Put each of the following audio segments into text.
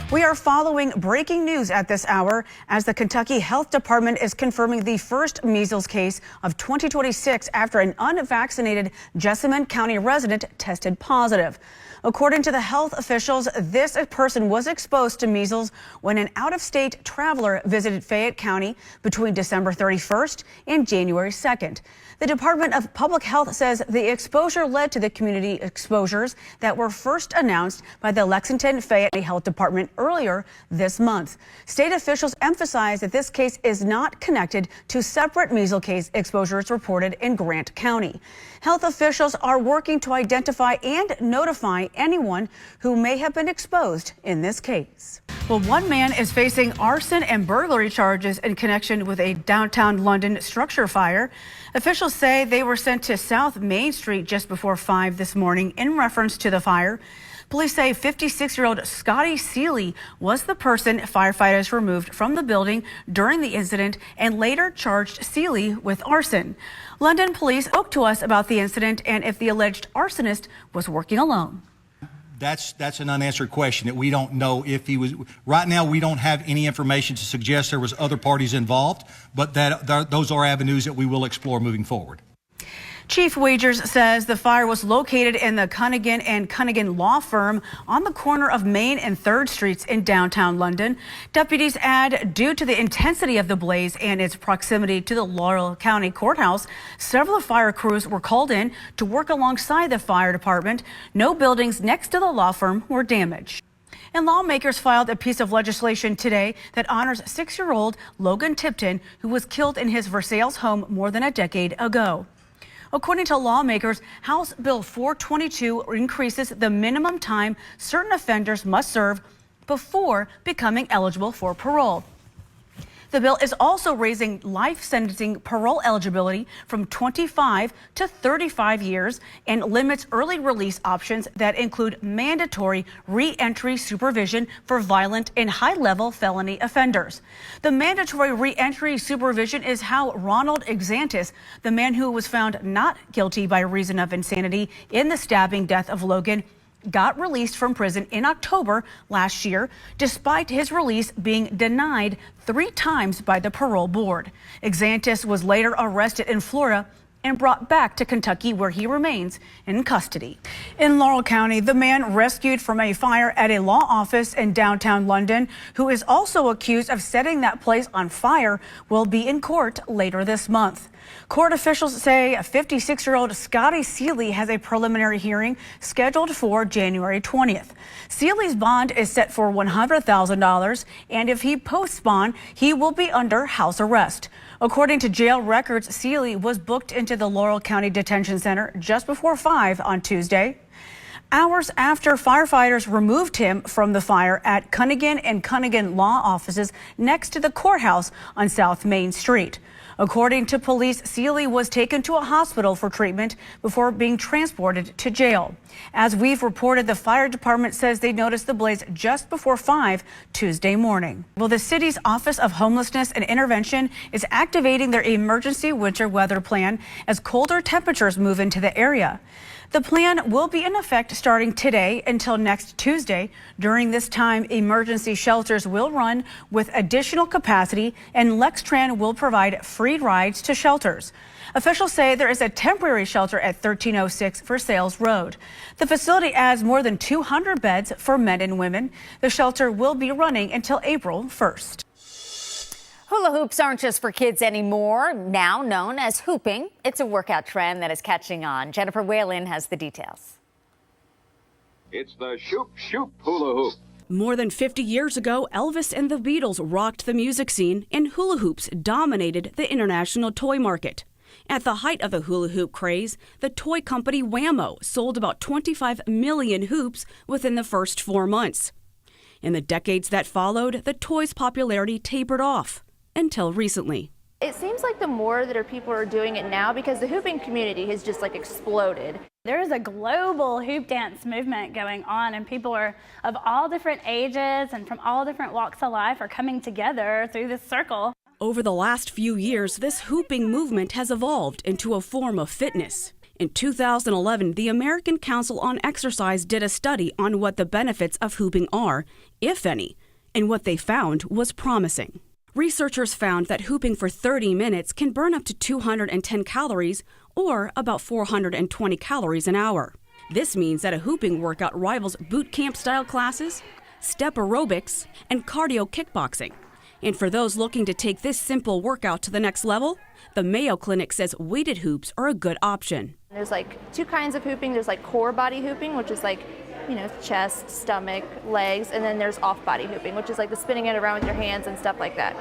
We are following breaking news at this hour as the Kentucky Health Department is confirming the first measles case of 2026 after an unvaccinated Jessamine County resident tested positive. According to the health officials, this person was exposed to measles when an out-of-state traveler visited Fayette County between December 31st and January 2nd. The Department of Public Health says the exposure led to the community exposures that were first announced by the Lexington Fayette Health Department earlier this month. State officials emphasize that this case is not connected to separate measles case exposures reported in Grant County. Health officials are working to identify and notify anyone who may have been exposed in this case. Well, one man is facing arson and burglary charges in connection with a downtown London structure fire. Officials say they were sent to South Main Street just before 5 this morning in reference to the fire. Police say 56-year-old Scotty Seeley was the person firefighters removed from the building during the incident and later charged Seeley with arson. London police spoke to us about the incident and if the alleged arsonist was working alone. That's an unanswered question that we don't know if he was. Right now, we don't have any information to suggest there was other parties involved, but those are avenues that we will explore moving forward. Chief Wagers says the fire was located in the Cunningham and Cunningham law firm on the corner of Main and 3rd Streets in downtown London. Deputies add, due to the intensity of the blaze and its proximity to the Laurel County Courthouse, several fire crews were called in to work alongside the fire department. No buildings next to the law firm were damaged. And lawmakers filed a piece of legislation today that honors 6-year-old Logan Tipton, who was killed in his Versailles home more than a decade ago. According to lawmakers, House Bill 422 increases the minimum time certain offenders must serve before becoming eligible for parole. The bill is also raising life sentencing parole eligibility from 25 to 35 years and limits early release options that include mandatory re-entry supervision for violent and high-level felony offenders. The mandatory re-entry supervision is how Ronald Exantis, the man who was found not guilty by reason of insanity in the stabbing death of Logan, got released from prison in October last year, despite his release being denied 3 times by the parole board. Exantis was later arrested in Florida and brought back to Kentucky, where he remains in custody. In Laurel County, the man rescued from a fire at a law office in downtown London, who is also accused of setting that place on fire, will be in court later this month. Court officials say 56-year-old Scotty Seeley has a preliminary hearing scheduled for January 20th. Seeley's bond is set for $100,000, and if he posts bond, he will be under house arrest. According to jail records, Seeley was booked into the Laurel County Detention Center just before 5 on Tuesday, hours after firefighters removed him from the fire at Cunningham and Cunningham law offices next to the courthouse on South Main Street. According to police, Seeley was taken to a hospital for treatment before being transported to jail. As we've reported, the fire department says they noticed the blaze just before 5 Tuesday morning. Well, the city's Office of Homelessness and Intervention is activating their emergency winter weather plan as colder temperatures move into the area. The plan will be in effect starting today until next Tuesday. During this time, emergency shelters will run with additional capacity, and Lextran will provide free rides to shelters. Officials say there is a temporary shelter at 1306 Versailles Road. The facility adds more than 200 beds for men and women. The shelter will be running until April 1st. Hula hoops aren't just for kids anymore, now known as hooping. It's a workout trend that is catching on. Jennifer Whalen has the details. It's the Shoop Shoop hula hoop. More than 50 years ago, Elvis and the Beatles rocked the music scene, and hula hoops dominated the international toy market. At the height of the hula hoop craze, the toy company Wham-O sold about 25 million hoops within the first 4 months. In the decades that followed, the toy's popularity tapered off. Until recently. It seems like the more that people are doing it now, because the hooping community has just exploded. There is a global hoop dance movement going on, and people are of all different ages and from all different walks of life are coming together through this circle. Over the last few years, this hooping movement has evolved into a form of fitness. In 2011, the American Council on Exercise did a study on what the benefits of hooping are, if any, and what they found was promising. Researchers found that hooping for 30 minutes can burn up to 210 calories, or about 420 calories an hour. This means that a hooping workout rivals boot camp style classes, step aerobics, and cardio kickboxing. And for those looking to take this simple workout to the next level, the Mayo Clinic says weighted hoops are a good option. There's like two kinds of hooping. There's like core body hooping, which is like, chest, stomach, legs, and then there's off body hooping, which is like the spinning it around with your hands and stuff like that.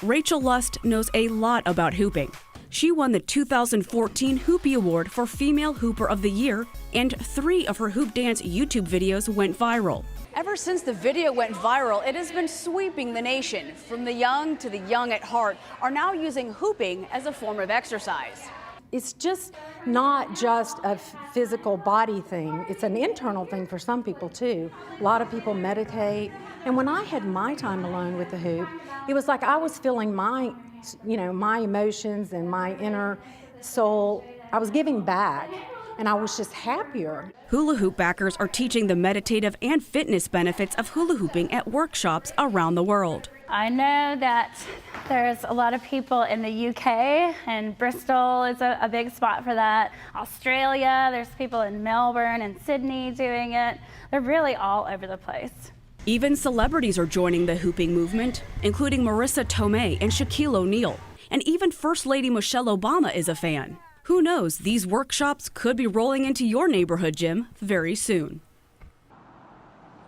Rachel Lust knows a lot about hooping. She won the 2014 Hoopy Award for Female Hooper of the Year, and 3 of her hoop dance YouTube videos went viral. Ever since the video went viral, it has been sweeping the nation. From the young to the young at heart are now using hooping as a form of exercise. It's just not just a physical body thing. It's an internal thing for some people too. A lot of people meditate. And when I had my time alone with the hoop, it was like I was feeling my emotions and my inner soul. I was giving back, and I was just happier. Hula hoop backers are teaching the meditative and fitness benefits of hula hooping at workshops around the world. I know that there's a lot of people in the UK, and Bristol is a big spot for that. Australia, there's people in Melbourne and Sydney doing it. They're really all over the place. Even celebrities are joining the hooping movement, including Marissa Tomei and Shaquille O'Neal. And even First Lady Michelle Obama is a fan. Who knows, these workshops could be rolling into your neighborhood gym very soon.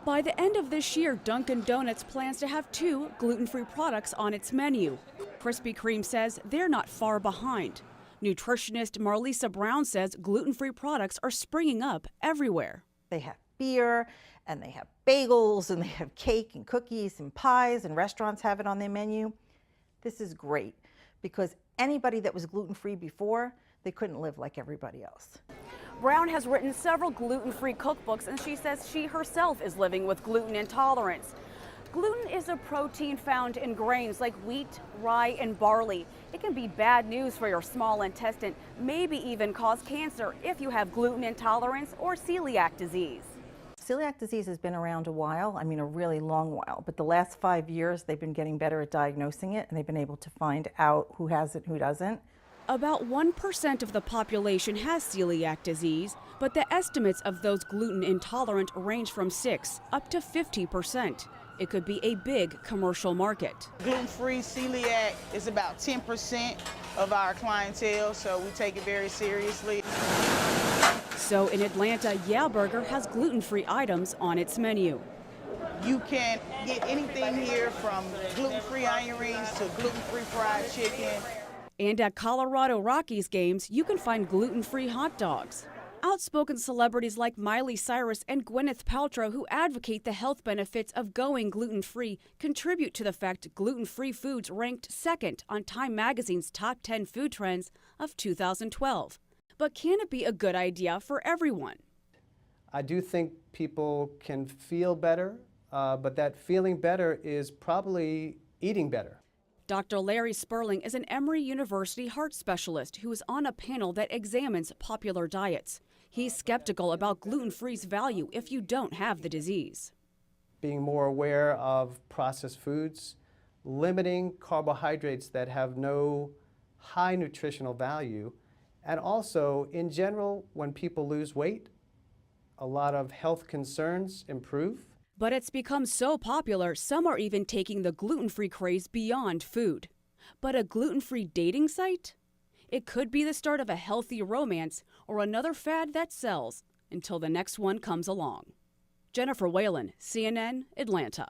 By the end of this year, Dunkin' Donuts plans to have 2 gluten-free products on its menu. Krispy Kreme says they're not far behind. Nutritionist Marlisa Brown says gluten-free products are springing up everywhere. They have beer, and they have bagels, and they have cake and cookies and pies, and restaurants have it on their menu. This is great, because anybody that was gluten-free before, they couldn't live like everybody else. Brown has written several gluten-free cookbooks, and she says she herself is living with gluten intolerance. Gluten is a protein found in grains like wheat, rye, and barley. It can be bad news for your small intestine, maybe even cause cancer if you have gluten intolerance or celiac disease. Celiac disease has been around a while, a really long while, but the last 5 years they've been getting better at diagnosing it, and they've been able to find out who has it and who doesn't. About 1% of the population has celiac disease, but the estimates of those gluten intolerant range from 6 up to 50%. It could be a big commercial market. Gluten-free celiac is about 10% of our clientele, so we take it very seriously. So in Atlanta, Yeah Burger has gluten-free items on its menu. You can get anything here from gluten-free onion rings to gluten-free fried chicken. And at Colorado Rockies games, you can find gluten-free hot dogs. Outspoken celebrities like Miley Cyrus and Gwyneth Paltrow, who advocate the health benefits of going gluten-free, contribute to the fact gluten-free foods ranked second on Time Magazine's top 10 food trends of 2012. But can it be a good idea for everyone? I do think people can feel better, but that feeling better is probably eating better. Dr. Larry Sperling is an Emory University heart specialist who is on a panel that examines popular diets. He's skeptical about gluten-free's value if you don't have the disease. Being more aware of processed foods, limiting carbohydrates that have no high nutritional value, and also, in general, when people lose weight, a lot of health concerns improve. But it's become so popular, some are even taking the gluten-free craze beyond food. But a gluten-free dating site? It could be the start of a healthy romance or another fad that sells until the next one comes along. Jennifer Whalen, CNN, Atlanta.